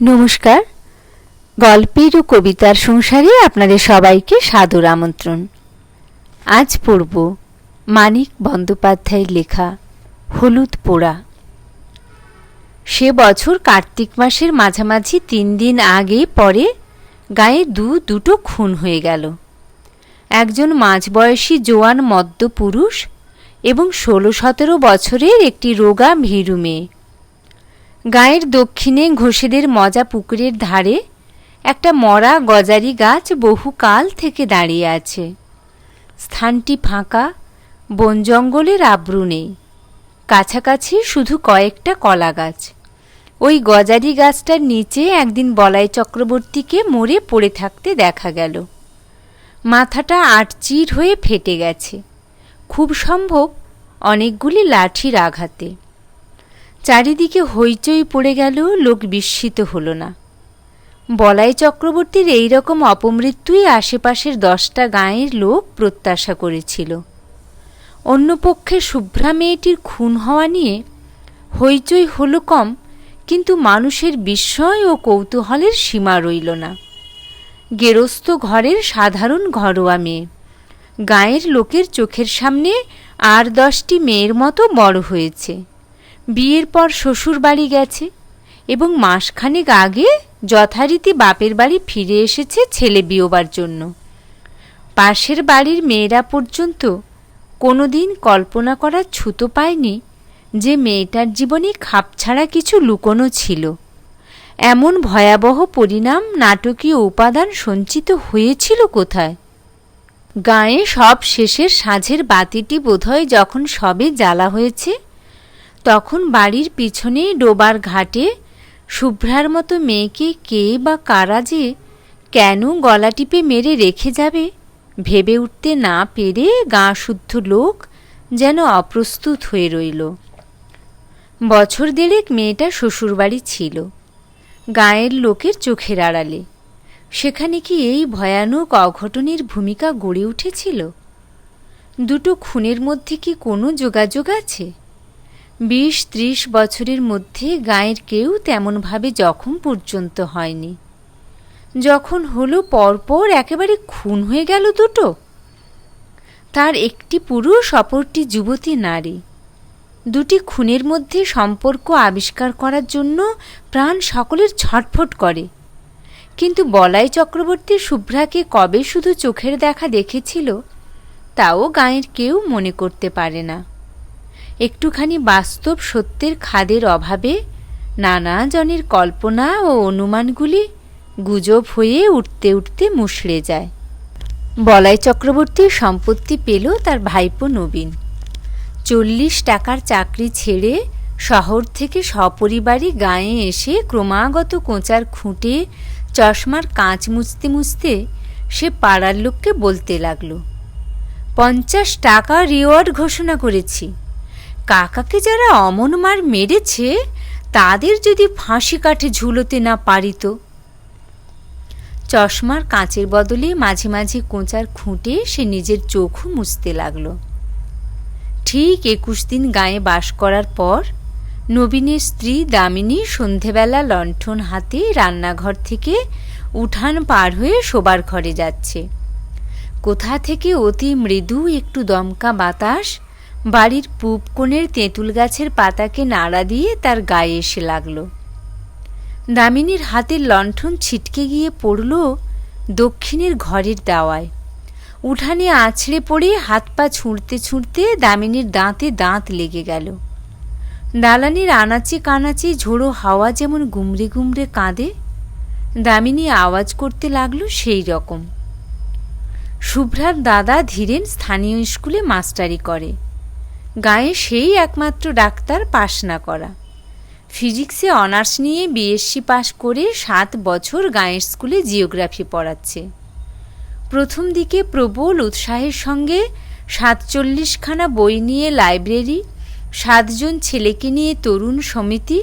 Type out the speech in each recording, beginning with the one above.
নমস্কার, গল্পের ও কবিতার সংসারে আপনাদের সবাইকে সাদর আমন্ত্রণ। আজ পড়ব মানিক বন্দ্যোপাধ্যায়ের লেখা হলুদ পোড়া। সে বছর কার্তিক মাসের মাঝামাঝি 3 দিন আগে পরে গায়ে দুটো খুন হয়ে গেল। একজন মাঝবয়সী জোয়ান মদ্য পুরুষ এবং 16-17 বছরের একটি রোগা ভীরু মেয়ে। গায়ের দক্ষিণে ঘোষেদের মজা পুকুরের ধারে একটা মরা গজারি গাছ বহুকাল থেকে দাঁড়িয়ে আছে। স্থানটি ফাঁকা, বন জঙ্গলের আব্রু নেই, কাছাকাছি শুধু কয়েকটা কলা গাছ। ওই গজারি গাছটার নিচে একদিন বলাই চক্রবর্তীকে মরে পড়ে থাকতে দেখা গেল। মাথাটা আটচির হয়ে ফেটে গেছে, খুব সম্ভব অনেকগুলি লাঠির আঘাতে। চারিদিকে হইচই পড়ে গেল, লোক বিস্মিত হল না। বলাই চক্রবর্তীর এই রকম অপমৃত্যুই আশেপাশের 10টা গাঁয়ের লোক প্রত্যাশা করেছিল। অন্যপক্ষে শুভ্রা মেয়েটির খুন হওয়া নিয়ে হইচই হল কম, কিন্তু মানুষের বিস্ময় ও কৌতূহলের সীমা রইল না। গেরস্থ ঘরের সাধারণ ঘরোয়া মেয়ে, গাঁয়ের লোকের চোখের সামনে আর 10টি মেয়ের মতো বড় হয়েছে। বিয়ের পর শ্বশুর বাড়ি গেছে এবং মাসখানেক আগে যথারীতি বাপের বাড়ি ফিরে এসেছে ছেলে বিয়োবার জন্য। পাশের বাড়ির মেয়েরা পর্যন্ত কোনোদিন কল্পনা করার ছুতো পায়নি যে মেয়েটার জীবনে খাপছাড়া কিছু লুকোনো ছিল। এমন ভয়াবহ পরিণাম, নাটকীয় উপাদান সঞ্চিত হয়েছিল কোথায়? গাঁয়ে সব শেষের সাঁঝের বাতিটি বোধহয় যখন সবে জ্বালা হয়েছে, তখন বাড়ির পিছনে ডোবার ঘাটে শুভ্রার মতো মেয়েকে কে বা কারা যে কেন গলা টিপে মেরে রেখে যাবে ভেবে উঠতে না পেরে গাঁ শুদ্ধ লোক যেন অপ্রস্তুত হয়ে রইল। বছর দেড়েক মেয়েটা শ্বশুরবাড়ি ছিল, গাঁয়ের লোকের চোখের আড়ালে। সেখানে কি এই ভয়ানক অঘটনের ভূমিকা গড়ে উঠেছিল? দুটো খুনের মধ্যে কি কোনো যোগাযোগ আছে? 20-30 বছরের মধ্যে গাঁয়ের কেউ তেমনভাবে জখম পর্যন্ত হয়নি। যখন হলো পরপর একেবারে খুন হয়ে গেল দুটো। তার একটি পুরুষ, অপরটি যুবতী নারী। দুটি খুনের মধ্যে সম্পর্ক আবিষ্কার করার জন্য প্রাণ সকলের ছটফট করে। কিন্তু বলাই চক্রবর্তী শুভ্রাকে কবে শুধু চোখের দেখা দেখেছিল তাও গাঁয়ের কেউ মনে করতে পারে না। একটুখানি বাস্তব সত্যের খাদের অভাবে নানা জনের কল্পনা ও অনুমানগুলি গুজব হয়ে উঠতে উঠতে মুষড়ে যায়। বলাই চক্রবর্তীর সম্পত্তি পেল তার ভাইপো নবীন। 40 টাকার চাকরি ছেড়ে শহর থেকে সপরিবারে গাঁয়ে এসে ক্রমাগত কোঁচার খুঁটে চশমার কাঁচ মুছতে মুছতে সে পাড়ার লোককে বলতে লাগল, 50 টাকা রিওয়ার্ড ঘোষণা করেছি। কাকাকে যারা অমন মার মেরেছে তাদের যদি ফাঁসি কাঠে ঝুলোতে না পারিত। চশমার কাঁচের বদলে মাঝে মাঝে কোঁচার খুঁটে সে নিজের চোখও মুছতে লাগল। ঠিক 21 দিন গাঁয়ে বাস করার পর নবীনের স্ত্রী দামিনী সন্ধেবেলা লণ্ঠন হাতে রান্নাঘর থেকে উঠান পার হয়ে শোবার ঘরে যাচ্ছে। কোথা থেকে অতি মৃদু একটু দমকা বাতাস বাড়ির পূব কোণের তেঁতুল গাছের পাতাকে নাড়া দিয়ে তার গায়ে এসে লাগল। দামিনীর হাতের লণ্ঠন ছিটকে গিয়ে পড়ল দক্ষিণের ঘরের দাওয়ায়। উঠানে আছড়ে পড়ে হাত পা ছুঁড়তে ছুঁড়তে দামিনীর দাঁতে দাঁত লেগে গেল। দালানের আনাচে কানাচে ঝোড়ো হাওয়া যেমন গুমড়ে গুমড়ে কাঁদে, দামিনী আওয়াজ করতে লাগলো সেই রকম। শুভ্রার দাদা ধীরেন স্থানীয় স্কুলে মাস্টারি করে। গাঁয়ে সেই একমাত্র ডাক্তার পাশ না করা। ফিজিক্সে অনার্স নিয়ে বিএসসি পাশ করে 7 বছর গাঁয়ের স্কুলে জিওগ্রাফি পড়াচ্ছে। প্রথম দিকে প্রবল উৎসাহের সঙ্গে 47খানা বই নিয়ে লাইব্রেরি, 7 জন ছেলেকে নিয়ে তরুণ সমিতি,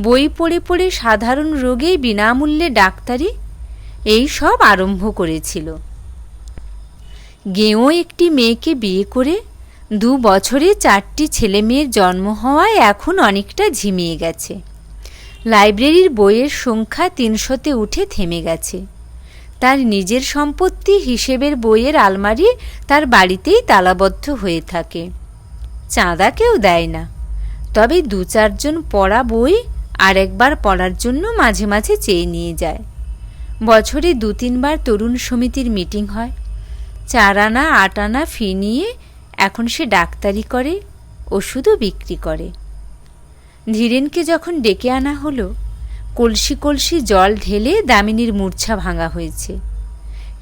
বই পড়ে পড়ে সাধারণ রোগে বিনামূল্যে ডাক্তারি, এই সব আরম্ভ করেছিল। গেঁয়ো একটি মেয়েকে বিয়ে করে 2 বছরে 4টি ছেলে মেয়ের জন্ম হওয়ায় এখন অনেকটা ঝিমিয়ে গেছে। লাইব্রেরির বইয়ের সংখ্যা ৩০০-তে উঠে থেমে গেছে। তার নিজের সম্পত্তি হিসেবের বইয়ের আলমারি তার বাড়িতেই তালাবদ্ধ হয়ে থাকে। চাঁদা কেউ দেয় না, তবে ২-৪ জন পড়া বই আরেকবার পড়ার জন্য মাঝে মাঝে চেয়ে নিয়ে যায়। বছরে ২-৩ বার তরুণ সমিতির মিটিং হয়। ৪ আনা ৮ আনা ফি নিয়ে এখন সে ডাক্তারি করে, ওষুধও বিক্রি করে। ধীরেনকে যখন ডেকে আনা হলো, কলসি কলসি জল ঢেলে দামিনীর মূর্ছা ভাঙা হয়েছে,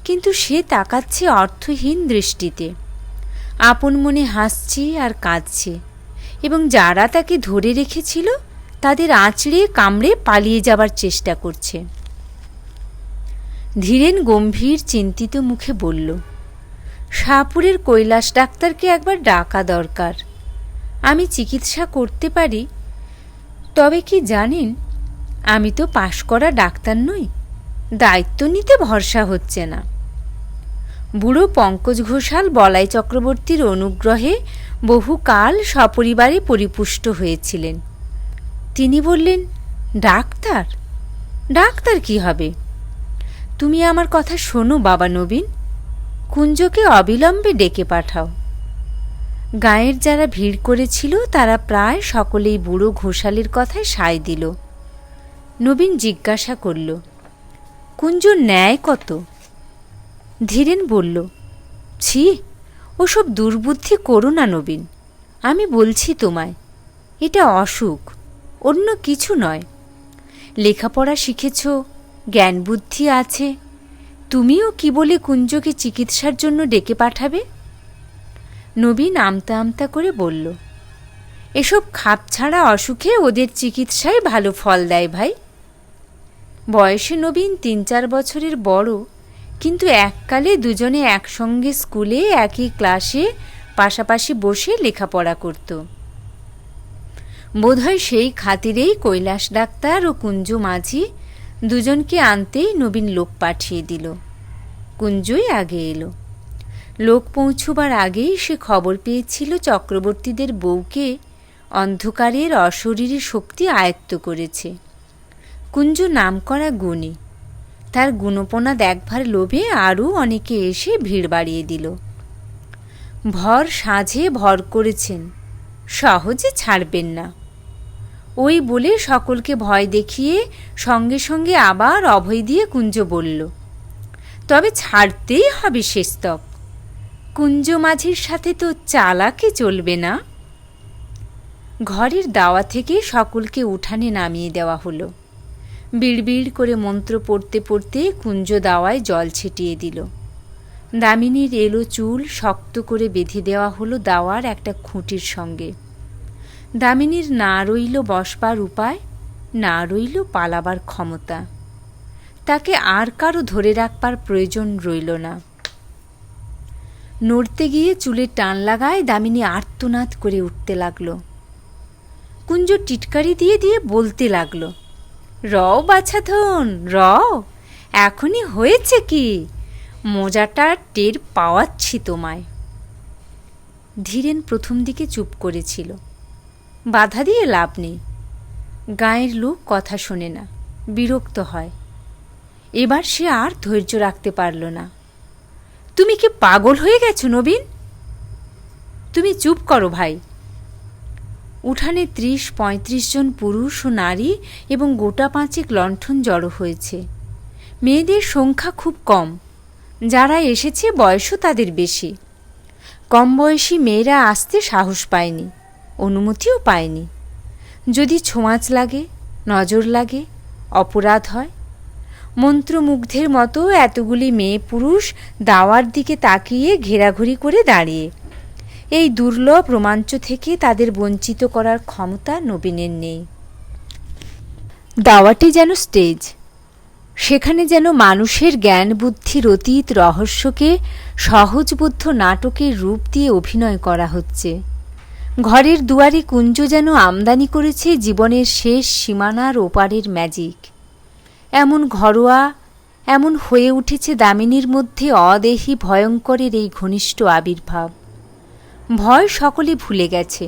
কিন্তু সে তাকাচ্ছে অর্থহীন দৃষ্টিতে। আপন মনে হাসছে আর কাঁদছে, এবং যারা তাকে ধরে রেখেছিল তাদের আঁচড়ে কামড়ে পালিয়ে যাবার চেষ্টা করছে। ধীরেন গম্ভীর চিন্তিত মুখে বলল, শাহপুরের কৈলাস ডাক্তারকে একবার ডাকা দরকার। আমি চিকিৎসা করতে পারি, তবে কি জানেন, আমি তো পাশ করা ডাক্তার নই, দায়িত্ব নিতে ভরসা হচ্ছে না। বুড়ো পঙ্কজ ঘোষাল বলাই চক্রবর্তীর অনুগ্রহে বহুকাল সপরিবারে পরিপুষ্ট হয়েছিলেন। তিনি বললেন, ডাক্তার? ডাক্তার কি হবে? তুমি আমার কথা শোনো বাবা নবীন, কুঞ্জকে অবিলম্বে ডেকে পাঠাও। গাঁয়ের যারা ভিড় করেছিল তারা প্রায় সকলেই বুড়ো ঘোষালের কথায় সায় দিল। নবীন জিজ্ঞাসা করল, কুঞ্জ নেয় কত? ধীরেন বলল, ছি, ওসব দুর্বুদ্ধি করো না নবীন। আমি বলছি তোমায়, এটা অসুখ, অন্য কিছু নয়। লেখাপড়া শিখেছ, জ্ঞান বুদ্ধি আছে, তুমিও কি বলে কুঞ্জকে চিকিৎসার জন্য ডেকে পাঠাবে? নবীন আমতা আমতা করে বলল, এসব খাপছাড়া অসুখে ওদের চিকিৎসায় ভালো ফল দেয় ভাই। বয়সে নবীন ৩-৪ বছরের বড়, কিন্তু এককালে দুজনে একসঙ্গে স্কুলে একই ক্লাসে পাশাপাশি বসে লেখাপড়া করত। বোধহয় সেই খাতিরেই কৈলাস ডাক্তার ও কুঞ্জ মাঝি দুজনকে আনতেই নবীন লোক পাঠিয়ে দিল। কুঞ্জই আগে এলো। লোক পৌঁছবার আগেই সে খবর পেয়েছিল চক্রবর্তীদের বউকে অন্ধকারের অশরীরী শক্তি আয়ত্ত করেছে। কুঞ্জ নামকরা গুণী, তার গুণপনা দেখবার লোভে আরও অনেকে এসে ভিড় বাড়িয়ে দিল। ভর সাঁঝে ভর করেছেন, সহজে ছাড়বেন না, ওই বলে সকলকে ভয় দেখিয়ে সঙ্গে সঙ্গে আবার অভয় দিয়ে কুঞ্জ বলল, তবে ছাড়তেই হবে শেষতক। কুঞ্জ মাঝির সাথে তো চালাকি চলবে না। ঘরের দাওয়া থেকে সকলকে উঠানে নামিয়ে দেওয়া হলো। বিড়বিড় করে মন্ত্র পড়তে পড়তে কুঞ্জ দাওয়ায় জল ছিটিয়ে দিল। দামিনীর এলো চুল শক্ত করে বেঁধে দেওয়া হলো দাওয়ার একটা খুঁটির সঙ্গে। দামিনীর না রইল বসবার উপায়, না রইল পালাবার ক্ষমতা। তাকে আর কারো ধরে রাখবার প্রয়োজন রইল না। নড়তে গিয়ে চুলে টান লাগায় দামিনী আর্তনাদ করে উঠতে লাগল। কুঞ্জ টিটকারি দিয়ে দিয়ে বলতে লাগল, রও বাছাধন রও, এখনই হয়েছে কি, মোজাটা টের পাওয়াচ্ছি তোমায়। ধীরেন প্রথম দিকে চুপ করেছিল। বাধা দিয়ে লাভ নেই, গাঁয়ের লোক কথা শোনে না, বিরক্ত হয়। এবার সে আর ধৈর্য রাখতে পারল না। তুমি কি পাগল হয়ে গেছো নবীন? তুমি চুপ করো ভাই। উঠানে ৩০-৩৫ জন পুরুষ ও নারী এবং গোটা ৫ লণ্ঠন জড়ো হয়েছে। মেয়েদের সংখ্যা খুব কম, যারা এসেছে বয়সও তাদের বেশি। কম বয়সী মেয়েরা আসতে সাহস পায়নি, অনুমতিও পায়নি। যদি ছোঁয়াচ লাগে, নজর লাগে, অপরাধ হয়। মন্ত্রমুগ্ধের মতো এতগুলি মেয়ে পুরুষ দাওয়ার দিকে তাকিয়ে ঘেরাঘুরি করে দাঁড়িয়ে। এই দুর্লভ রোমাঞ্চ থেকে তাদের বঞ্চিত করার ক্ষমতা নবীনের নেই। দাওয়াটি যেন স্টেজ, সেখানে যেন মানুষের জ্ঞান বুদ্ধির অতীত রহস্যকে সহজবোধ্য নাটকের রূপ দিয়ে অভিনয় করা হচ্ছে। ঘরের দুয়ারে কুঞ্জ যেন আমদানি করেছে জীবনের শেষ সীমানার ওপারের ম্যাজিক। এমন ঘরোয়া, এমন হয়ে উঠেছে দামিনীর মধ্যে অদেহী ভয়ঙ্করের এই ঘনিষ্ঠ আবির্ভাব। ভয় সকলে ভুলে গেছে,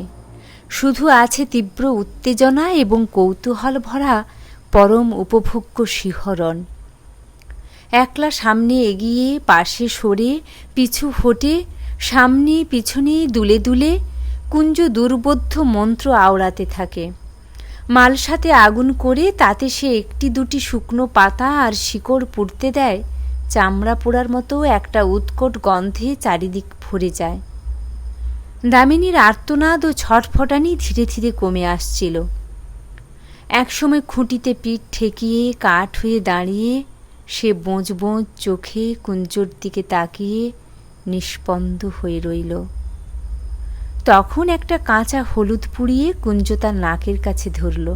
শুধু আছে তীব্র উত্তেজনা এবং কৌতূহল ভরা পরম উপভোগ্য শিহরণ। একলা সামনে এগিয়ে, পাশে সরে, পিছু হটে, সামনে পিছনে দুলে দুলে কুঞ্জ দুর্বোধ্য মন্ত্র আওড়াতে থাকে। মালসাতে আগুন করে তাতে সে একটি দুটি শুকনো পাতা আর শিকড় পুড়তে দেয়, চামড়া পোড়ার মতো একটা উৎকট গন্ধে চারিদিক ভরে যায়। দামিনীর আর্তনাদ ও ছটফটানি ধীরে ধীরে কমে আসছিল। একসময় খুঁটিতে পিঠ ঠেকিয়ে কাঠ হয়ে দাঁড়িয়ে সে বোঁজ বোঁজ চোখে কুঞ্জর দিকে তাকিয়ে নিস্পন্দ হয়ে রইল। তখন একটা কাঁচা হলুদ পুড়িয়ে কুঞ্জ তার নাকের কাছে ধরল।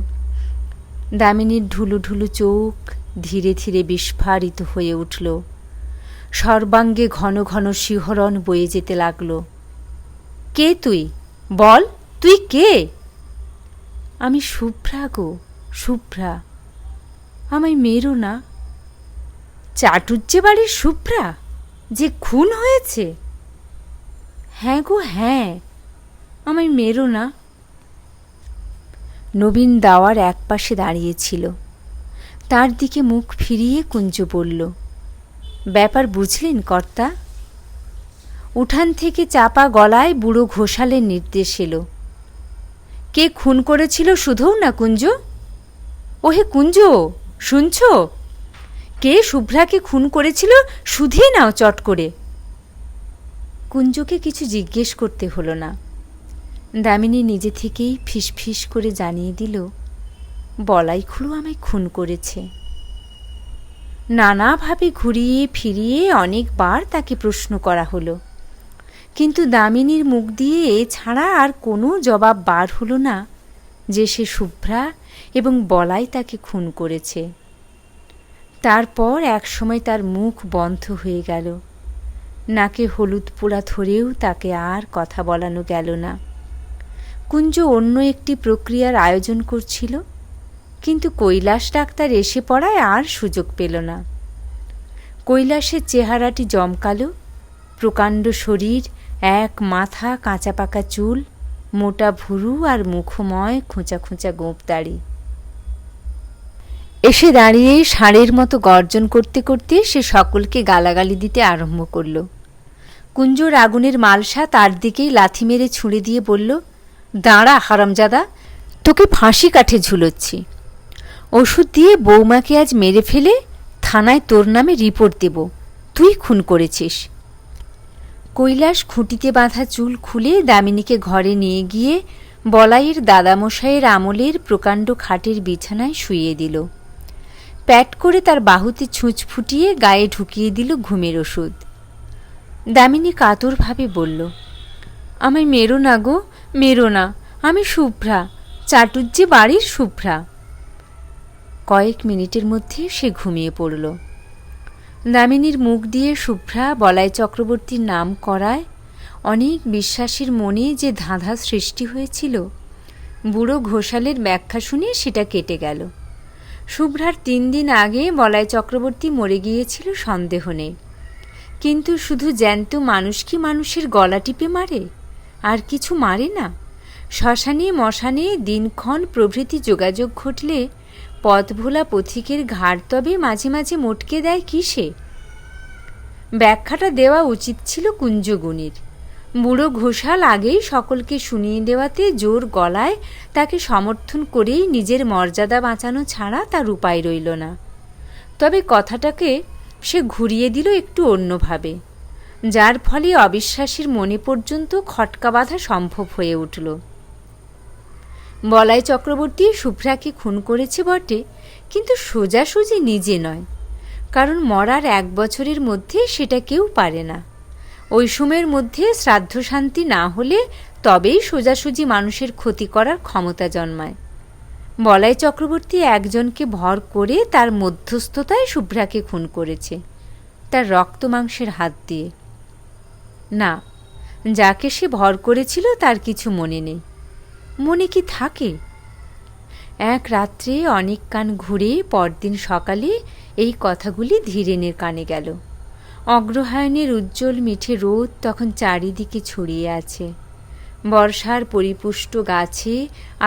দামিনীর ঢুলু ঢুলু চোখ ধীরে ধীরে বিস্ফারিত হয়ে উঠল। সর্বাঙ্গে ঘন ঘন শিহরণ বয়ে যেতে লাগল। কে তুই? বল, তুই কে? আমি শুভ্রা গো, শুভ্রা। আমায় মেরো না। চাটুজ্জে বাড়ির শুভ্রা, যে খুন হয়েছে? হ্যাঁ গো হ্যাঁ, আমায় মেরো না। নবীন দাওয়ার একপাশে দাঁড়িয়েছিল। তার দিকে মুখ ফিরিয়ে কুঞ্জ বলল, ব্যাপার বুঝলেন কর্তা? উঠান থেকে চাপা গলায় বুড়ো ঘোষালের নির্দেশ এলো। কে খুন করেছিল শুধোও না কুঞ্জ। ওহে কুঞ্জ, শুনছ? কে শুভ্রাকে খুন করেছিল শুধিয়ে নাও চট করে। কুঞ্জকে কিছু জিজ্ঞেস করতে হলো না। দামিনী নিজে থেকেই ফিসফিস করে জানিয়ে দিল, বলাই খুড়ো আমায় খুন করেছে। নানাভাবে ঘুরিয়ে ফিরিয়ে অনেকবার তাকে প্রশ্ন করা হলো, কিন্তু দামিনীর মুখ দিয়ে এছাড়া আর কোনো জবাব বার হলো না যে সে শুভ্রা এবং বলাই তাকে খুন করেছে। তারপর একসময় তার মুখ বন্ধ হয়ে গেল। নাকে হলুদ পোড়া ধরেও তাকে আর কথা বলানো গেল না। কুঞ্জ অন্য একটি প্রক্রিয়ার আয়োজন করছিল, কিন্তু কৈলাস ডাক্তার এসে পড়ায় আর সুযোগ পেল না। কৈলাসের চেহারাটি জমকালো, প্রকাণ্ড শরীর, এক মাথা কাঁচা পাকা চুল, মোটা ভুরু আর মুখময় খোঁচা খোঁচা গোঁপ দাড়ি। এসে দাঁড়িয়ে ষাঁড়ের মতো গর্জন করতে করতে সে সকলকে গালাগালি দিতে আরম্ভ করল। কুঞ্জর আগুনের মালসা তার দিকেই লাথি মেরে ছুঁড়ে দিয়ে বলল, দাঁড়া হারামজাদা, তোকে ফাঁসি কাঠে ঝুলোচ্ছি। ওষুধ দিয়ে বৌমাকে আজ মেরে ফেলে থানায় তোর নামে রিপোর্ট দেব, তুই খুন করেছিস। কৈলাস খুঁটিতে বাঁধা চুল খুলে দামিনীকে ঘরে নিয়ে গিয়ে বলাইয়ের দাদামশাইয়ের আমলের প্রকাণ্ড খাটের বিছানায় শুইয়ে দিল। প্যাট করে তার বাহুতে ছুঁচ ফুটিয়ে গায়ে ঢুকিয়ে দিল ঘুমের ওষুধ। দামিনী কাতরভাবে বলল, আমায় মেরো না গো, মেরো না, আমি শুভ্রা, চাটুজ্জে বাড়ির শুভ্রা। কয়েক মিনিটের মধ্যে সে ঘুমিয়ে পড়ল। দামিনীর মুখ দিয়ে শুভ্রা বলাই চক্রবর্তীর নাম করায় অনেক বিশ্বাসীর মনে যে ধাঁধা সৃষ্টি হয়েছিল, বুড়ো ঘোষালের ব্যাখ্যা শুনে সেটা কেটে গেল। শুভ্রার 3 দিন আগে বলাই চক্রবর্তী মরে গিয়েছিল সন্দেহ নেই, কিন্তু শুধু জ্যান্ত মানুষ কি মানুষের গলা টিপে মারে? আর কিছু মারে না? শ্মশানে মশানে দিনক্ষণ প্রভৃতি যোগাযোগ ঘটলে পথভোলা পথিকের ঘাড় তবে মাঝে মাঝে মটকে দেয় কিসে? ব্যাখ্যাটা দেওয়া উচিত ছিল কুঞ্জগুণীর। বুড়ো ঘোষাল আগেই সকলকে শুনিয়ে দেওয়াতে জোর গলায় তাকে সমর্থন করেই নিজের মর্যাদা বাঁচানো ছাড়া তার উপায় রইল না। তবে কথাটাকে সে ঘুরিয়ে দিল একটু অন্যভাবে, যার ফলে অবিশ্বাসীর মনে পর্যন্ত খটকা বাঁধা সম্ভব হয়ে উঠল। বলাই চক্রবর্তী শুভ্রাকে খুন করেছে বটে, কিন্তু সোজাসুজি নিজে নয়, কারণ মরার 1 বছরের মধ্যে সেটা কেউ পারে না। ওই সময়ের মধ্যে শ্রাদ্ধ শান্তি না হলে তবেই সোজাসুজি মানুষের ক্ষতি করার ক্ষমতা জন্মায়। বলাই চক্রবর্তী একজনকে ভর করে তার মধ্যস্থতায় শুভ্রাকে খুন করেছে, তার রক্ত মাংসের হাত দিয়ে। না, যাকে সে ভর করেছিল তার কিছু মনে নেই। মনে কি থাকে? এক রাত্রে অনেক কান ঘুরে পরদিন সকালে এই কথাগুলি ধীরেনের কানে গেল। অগ্রহায়ণের উজ্জ্বল মিঠে রোদ তখন চারিদিকে ছড়িয়ে আছে। বর্ষার পরিপুষ্ট গাছে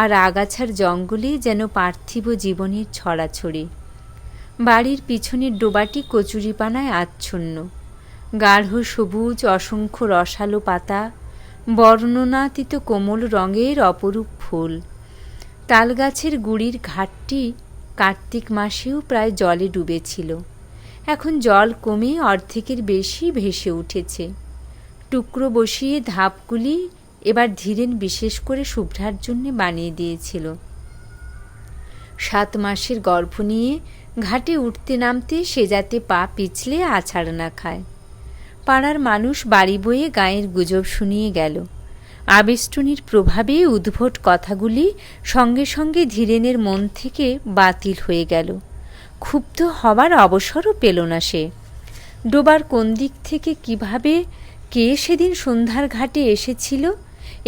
আর আগাছার জঙ্গলে যেন পার্থিব জীবনের ছড়াছড়ি। বাড়ির পিছনের ডোবাটি কচুরিপানায় আচ্ছন্ন। গাঢ় সবুজ অসংখ্য রসালো পাতা, বর্ণনাতীত কোমল রঙের অপরূপ ফুল। তালগাছের গুড়ির ঘাটটি কার্তিক মাসেও প্রায় জলে ডুবেছিল। এখন জল কমে অর্ধেকের বেশি ভেসে উঠেছে। টুকরো বসিয়ে ধাপগুলি এবার ধীরেন বিশেষ করে শুভ্রার জন্য বানিয়ে দিয়েছিল। 7 মাসের গর্ভ নিয়ে ঘাটে উঠতে নামতে সে যাতে পা পিছলে আছাড় না খায়। পাড়ার মানুষ বাড়ি বয়ে গায়ের গুজব শুনিয়ে গেল। আবেষ্টনীর প্রভাবে উদ্ভট কথাগুলি সঙ্গে সঙ্গে ধীরেনের মন থেকে বাতিল হয়ে গেল। ক্ষুব্ধ হবার অবসরও পেল না সে। ডোবার কোন দিক থেকে কিভাবে কে সেদিন সন্ধ্যার ঘাটে এসেছিল,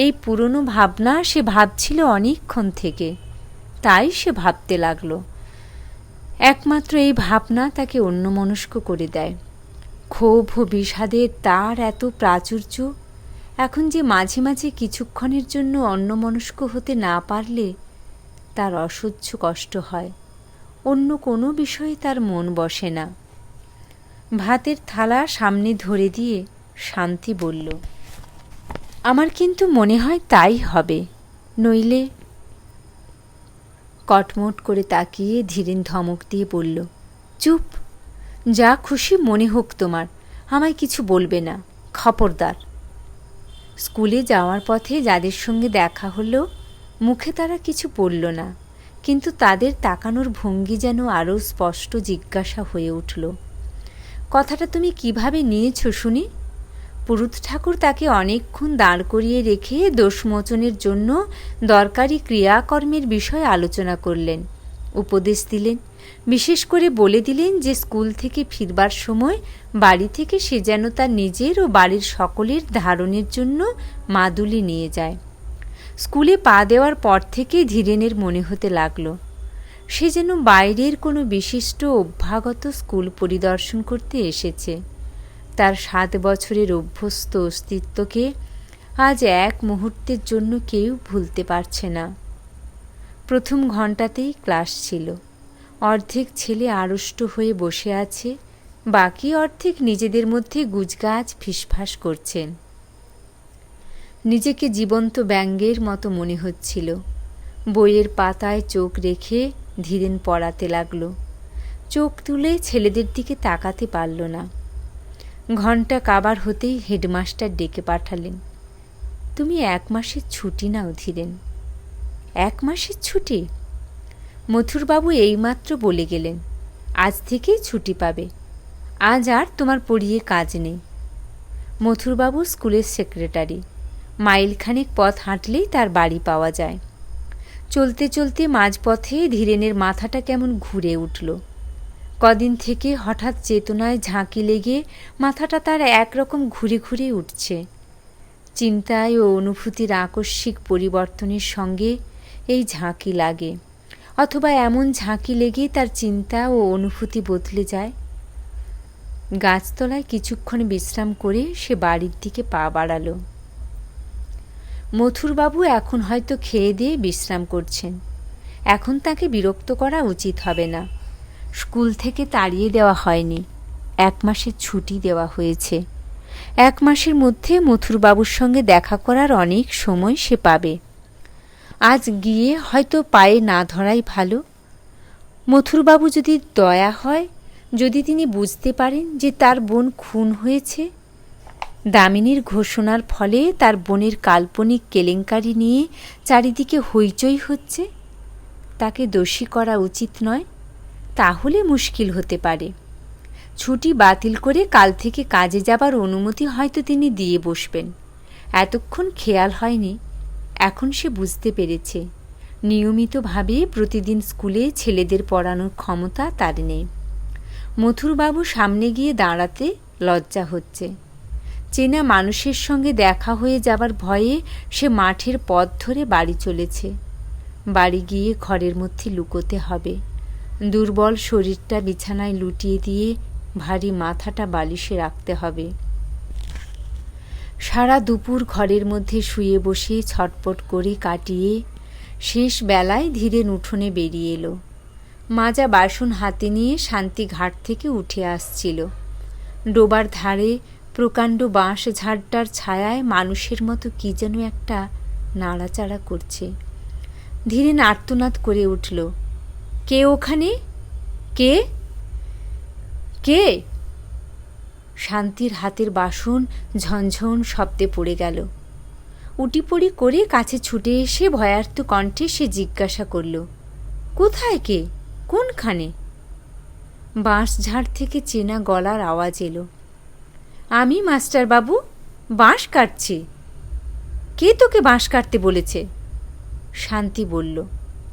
এই পুরনো ভাবনা সে ভাবছিল অনেকক্ষণ থেকে। তাই সে ভাবতে লাগল। একমাত্র এই ভাবনা তাকে অন্যমনস্ক করে দেয়। ক্ষোভ ও বিষাদে তার এত প্রাচুর্য, এখন যে মাঝে মাঝে কিছুক্ষণের জন্য অন্যমনস্ক হতে না পারলে তার অসহ্য কষ্ট হয়। অন্য কোনো বিষয়ে তার মন বসে না। ভাতের থালা সামনে ধরে দিয়ে শান্তি বলল, আমার কিন্তু মনে হয় তাই হবে, নইলে। কটমট করে তাকিয়ে ধীরেন ধমক দিয়ে বলল, চুপ, যা খুশি মনে হোক তোমার, আমায় কিছু বলবে না, খবরদার। স্কুলে যাওয়ার পথে যাদের সঙ্গে দেখা হলো, মুখে তারা কিছু বলল না, কিন্তু তাদের তাকানোর ভঙ্গি যেন আরও স্পষ্ট জিজ্ঞাসা হয়ে উঠল। কথাটা তুমি কিভাবে নিয়েছ শুনি? পুরুত ঠাকুর তাকে অনেকক্ষণ দাঁড় করিয়ে রেখে দোষমোচনের জন্য দরকারি ক্রিয়াকর্মের বিষয় আলোচনা করলেন, উপদেশ দিলেন। বিশেষ করে বলে দিলেন যে স্কুল থেকে ফিরবার সময় বাড়ি থেকে সে যেন তার নিজের ও বাড়ির সকলের ধারণের জন্য মাদুলি নিয়ে যায়। স্কুলে পা দেওয়ার পর থেকে ধীরেনের মনে হতে লাগল সে যেন বাইরের কোনো বিশিষ্ট অভ্যাগত স্কুল পরিদর্শন করতে এসেছে। তার 7 বছরের অভ্যস্ত অস্তিত্বকে আজ এক মুহূর্তের জন্য কেউ ভুলতে পারছে না। প্রথম ঘণ্টাতেই ক্লাস ছিল। অর্ধেক ছেলে আড়ষ্ট হয়ে বসে আছে, বাকি অর্ধেক নিজেদের মধ্যে গুজগাছ ফিসফাস করছেন। নিজেকে জীবন্ত ব্যঙ্গের মতো মনে হচ্ছিল। বইয়ের পাতায় চোখ রেখে ধীরেন পড়াতে লাগল। চোখ তুলে ছেলেদের দিকে তাকাতে পারল না। ঘণ্টা কাবার হতেই হেডমাস্টার ডেকে পাঠালেন, তুমি 1 মাসের ছুটি নাও ধীরেন। 1 মাসের ছুটি? মথুরবাবু এইমাত্র বলে গেলেন আজ থেকেই ছুটি পাবে, আজ আর তোমার পড়িয়ে কাজ নেই। মথুরবাবু স্কুলের সেক্রেটারি, মাইলখানেক পথ হাঁটলেই তার বাড়ি পাওয়া যায়। চলতে চলতে মাঝপথে ধীরেনের মাথাটা কেমন ঘুরে উঠল। কদিন থেকে হঠাৎ চেতনায় ঝাঁকি লেগে মাথাটা তার একরকম ঘুরে ঘুরে উঠছে। চিন্তায় ও অনুভূতির আকস্মিক পরিবর্তনের সঙ্গে এই ঝাঁকি লাগে, অথবা এমন ঝাঁকি লেগে তার চিন্তা ও অনুভূতি বদলে যায়। গাছতলায় কিছুক্ষণ বিশ্রাম করে সে বাড়ির দিকে পা বাড়াল। মথুরবাবু এখন হয়তো খেয়ে দিয়ে বিশ্রাম করছেন। এখন তাকে বিরক্ত করা উচিত হবে না। স্কুল থেকে তাড়িয়ে দেওয়া হয়নি, 1 মাসের ছুটি দেওয়া হয়েছে। 1 মাসের মধ্যে মথুরবাবুর সঙ্গে দেখা করার অনেক সময় সে পাবে। আজ গিয়ে হয়তো পায়ে না ধরাই ভালো। মথুরবাবু যদি দয়া হয়, যদি তিনি বুঝতে পারেন যে তার বোন খুন হয়েছে, দামিনীর ঘোষণার ফলে তার বোনের কাল্পনিক কেলেঙ্কারি নিয়ে চারিদিকে হইচই হচ্ছে, তাকে দোষী করা উচিত নয়, তাহলে মুশকিল হতে পারে। ছুটি বাতিল করে কাল থেকে কাজে যাবার অনুমতি হয়তো তিনি দিয়ে বসবেন। এতক্ষণ খেয়াল হয়নি, এখন সে বুঝতে পেরেছে নিয়মিতভাবে প্রতিদিন স্কুলে ছেলেদের পড়ানোর ক্ষমতা তার নেই। মথুরবাবু সামনে গিয়ে দাঁড়াতে লজ্জা হচ্ছে। চেনা মানুষের সঙ্গে দেখা হয়ে যাবার ভয়ে সে মাঠের পথ ধরে বাড়ি চলেছে। বাড়ি গিয়ে ঘরের মধ্যে লুকোতে হবে। দুর্বল শরীরটা বিছানায় লুটিয়ে দিয়ে ভারী মাথাটা বালিশে রাখতে হবে। সারা দুপুর ঘরের মধ্যে শুয়ে বসে ছটপট করে কাটিয়ে শেষ বেলায় ধীরেন উঠোনে বেরিয়ে এলো। মাজা বাসন হাতে নিয়ে শান্তি ঘাট থেকে উঠে আসছিল। ডোবার ধারে প্রকাণ্ড বাঁশ ঝাড়টার ছায়ায় মানুষের মতো কি যেন একটা নাড়াচাড়া করছে। ধীরেন আর্তনাদ করে উঠল, কে ওখানে? কে কে? শান্তির হাতের বাসন ঝনঝন শব্দে পড়ে গেল। উটিপড়ি করে কাছে ছুটে এসে ভয়ার্ত কণ্ঠে সে জিজ্ঞাসা করল, কোথায় কে? কোনখানে? বাঁশঝাড় থেকে চেনা গলার আওয়াজ এলো, আমি মাস্টারবাবু, বাঁশ কাটছি। কে তোকে বাঁশ কাটতে বলেছে? শান্তি বলল,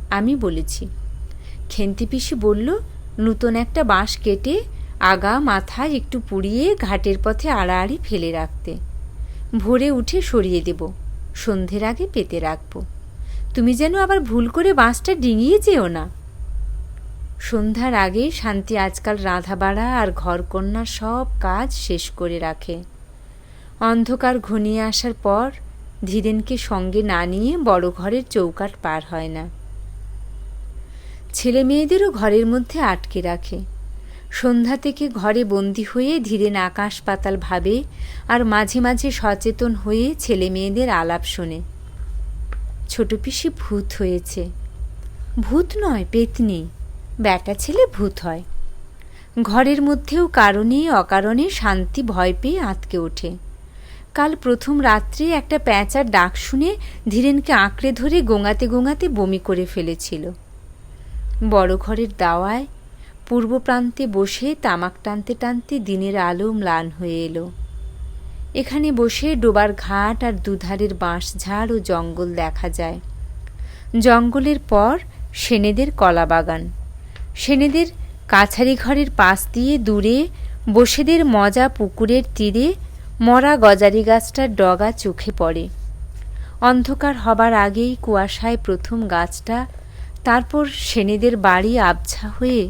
আমি বলেছি। খেন্তি পিসি বলল, নূতন একটা বাঁশ কেটে আগা মাথায় একটু পুড়িয়ে ঘাটের পথে আড়াআড়ি ফেলে রাখতে। ভোরে উঠে সরিয়ে দেব, সন্ধ্যের আগে পেতে রাখব। তুমি যেন আবার ভুল করে বাঁশটা ডিঙিয়ে যেও না। সন্ধ্যার আগে শান্তি আজকাল রাঁধাবাড়া আর ঘরকন্যার সব কাজ শেষ করে রাখে। অন্ধকার ঘনিয়ে আসার পর ধীরেনকে সঙ্গে না নিয়ে বড় ঘরের চৌকাঠ পার হয় না। ছেলে মেয়েদেরও ঘরের মধ্যে আটকে রাখে। সন্ধ্যা থেকে ঘরে বন্দি হয়ে ধীরেন আকাশ পাতাল ভাবে আর মাঝে মাঝে সচেতন হয়ে ছেলে মেয়েদের আলাপ শোনে। ছোট পিসি ভূত হয়েছে। ভূত নয়, পেতনি। ব্যাটা ছেলে ভূত হয়। ঘরের মধ্যেও কারণে অকারণে শান্তি ভয় পেয়ে আঁতকে ওঠে। কাল প্রথম রাত্রে একটা প্যাঁচার ডাক শুনে ধীরেনকে আঁকড়ে ধরে গোঙাতে গোঙাতে বমি করে ফেলেছিল। বড় ঘরের দাওয়ায় পূর্ব প্রান্তে বসে তামাক টানতে টানতে দিনের আলো ম্লান হয়ে এলো। এখানে বসে ডোবার ঘাট আর দুধারের বাঁশঝাড় ও জঙ্গল দেখা যায়। জঙ্গলের পর সেনেদের কলা বাগান। সেনেদের কাছারি ঘরের পাশ দিয়ে দূরে বসেদের মজা পুকুরের তীরে মরা গজারি গাছটার ডগা চোখে পড়ে। অন্ধকার হবার আগেই কুয়াশায় প্রথম গাছটা, তারপর সেনেদের বাড়ি আবছা হয়ে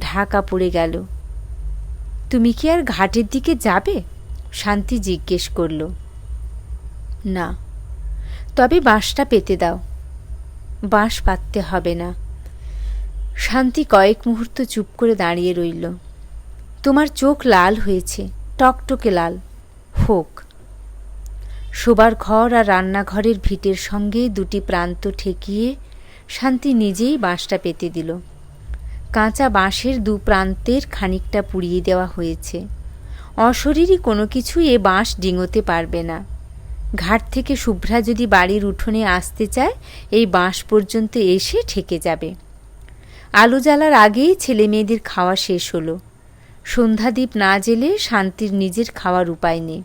ঢাকা পড়ে গেল। তুমি কি আর ঘাটের দিকে যাবে? শান্তি জিজ্ঞেস করল। না। তবে বাঁশটা পেতে দাও। বাঁশ পাততে হবে না। শান্তি কয়েক মুহূর্ত চুপ করে দাঁড়িয়ে রইল। তোমার চোখ লাল হয়েছে, টকটকে লাল। হোক। শোবার ঘর আর রান্নাঘরের ভিটের সঙ্গে দুটি প্রান্ত ঠেকিয়ে শান্তি নিজেই বাঁশটা পেতে দিল। কাঁচা বাঁশের দু প্রান্তের খানিকটা পুড়িয়ে দেওয়া হয়েছে। অশরীরী কোনো কিছু এ বাঁশ ডিঙোতে পারবে না। ঘাট থেকে শুভ্রা যদি বাড়ির উঠোনে আসতে চায়, এই বাঁশ পর্যন্ত এসে ঠেকে যাবে। আলো জ্বালার আগেই ছেলে মেয়েদের খাওয়া শেষ হলো। সন্ধ্যাদীপ না জ্বেলে শান্তির নিজের খাওয়ার উপায় নেই।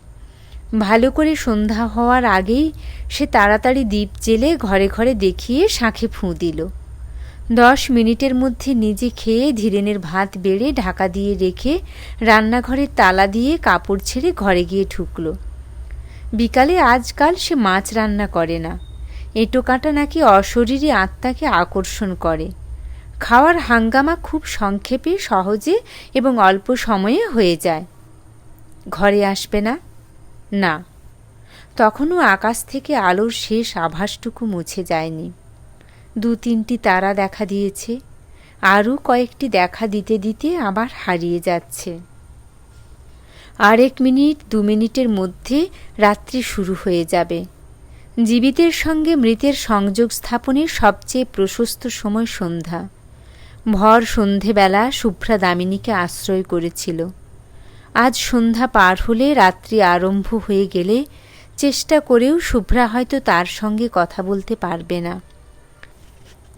ভালো করে সন্ধ্যা হওয়ার আগেই সে তাড়াতাড়ি দ্বীপ জ্বেলে ঘরে ঘরে দেখিয়ে শাঁখে ফুঁ দিল। 10 মিনিটের মধ্যে নিজে খেয়ে ধীরেনের ভাত বেড়ে ঢাকা দিয়ে রেখে রান্নাঘরের তালা দিয়ে কাপড় ছেড়ে ঘরে গিয়ে ঢুকল। বিকালে আজকাল সে মাছ রান্না করে না। এঁটো কাঁটা নাকি অশরীরী আত্মাকে আকর্ষণ করে। খাওয়ার হাঙ্গামা খুব সংক্ষেপে, সহজে এবং অল্প সময়ে হয়ে যায়। ঘরে আসবে না? না। তখনও আকাশ থেকে আলোর শেষ আভাসটুকু মুছে যায়নি। 2-3টি তারা দেখা দিয়েছে, আরও কয়েকটি দেখা দিতে দিতে আবার হারিয়ে যাচ্ছে। আর 1 মিনিট 2 মিনিটের মধ্যে রাত্রি শুরু হয়ে যাবে। জীবিতের সঙ্গে মৃতের সংযোগ স্থাপনের সবচেয়ে প্রশস্ত সময় সন্ধ্যা। ভর সন্ধেবেলা শুভ্রা দামিনীকে আশ্রয় করেছিল। আজ সন্ধ্যা পার হলে রাত্রি আরম্ভ হয়ে গেলে চেষ্টা করেও শুভ্রা হয়তো তার সঙ্গে কথা বলতে পারবে না।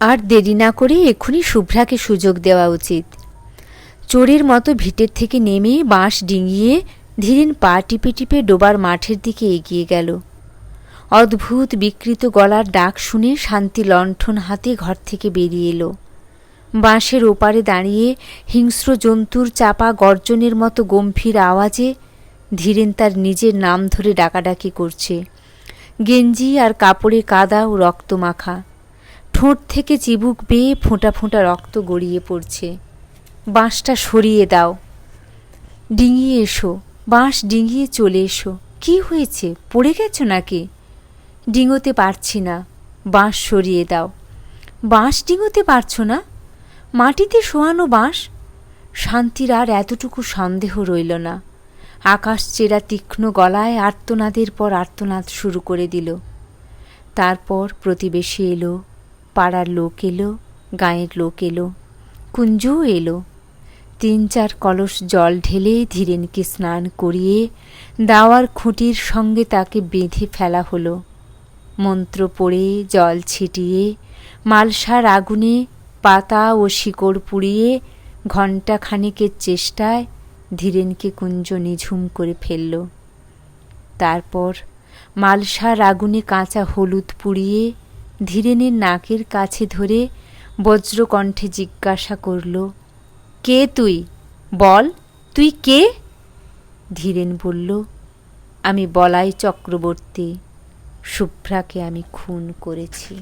আর দেরি না করে এক্ষুনি শুভ্রাকে সুযোগ দেওয়া উচিত। চোরের মতো ভিটের থেকে নেমে বাঁশ ডিঙিয়ে ধীরেন পা টিপে টিপে ডোবার মাঠের দিকে এগিয়ে গেল। অদ্ভুত বিকৃত গলার ডাক শুনে শান্তি লণ্ঠন হাতে ঘর থেকে বেরিয়ে এলো। বাঁশের ওপারে দাঁড়িয়ে হিংস্র জন্তুর চাপা গর্জনের মতো গম্ভীর আওয়াজে ধীরেন তার নিজের নাম ধরে ডাকাডাকি করছে। গেঞ্জি আর কাপড়ে কাদা ও রক্ত মাখা। ঠোঁট থেকে চিবুক বেয়ে ফোঁটা ফোঁটা রক্ত গড়িয়ে পড়ছে। বাঁশটা সরিয়ে দাও। ডিঙিয়ে এসো, বাঁশ ডিঙিয়ে চলে এসো। কি হয়েছে, পড়ে গেছো নাকি? ডিঙোতে পারছি না, বাঁশ সরিয়ে দাও। বাঁশ ডিঙোতে পারছো না? মাটিতে শোয়ানো বাঁশ। শান্তির আর এতটুকু সন্দেহ রইল না। আকাশ চেরা তীক্ষ্ণ গলায় আর্তনাদের পর আর্তনাদ শুরু করে দিল। তারপর প্রতিবেশী এলো, পাড়ার লোক এলো, গাঁয়ের লোক এলো, কুঞ্জও এলো। 3-4 কলস জল ঢেলে ধীরেনকে স্নান করিয়ে দাওয়ার খুঁটির সঙ্গে তাকে বেঁধে ফেলা হলো। মন্ত্র পড়ে জল ছিটিয়ে মালসার আগুনে পাতা ও শিকড় পুড়িয়ে ঘণ্টাখানেকের চেষ্টায় ধীরেনকে কুঞ্জ নিঝুম করে ফেলল। তারপর মালসার আগুনে কাঁচা হলুদ পুড়িয়ে ধীরেনের নাকের কাছে ধরে বজ্রকণ্ঠে জিজ্ঞাসা করল, কে তুই? বল, তুই কে? ধীরেন বলল, আমি বলাই চক্রবর্তী, শুভ্রাকে আমি খুন করেছি।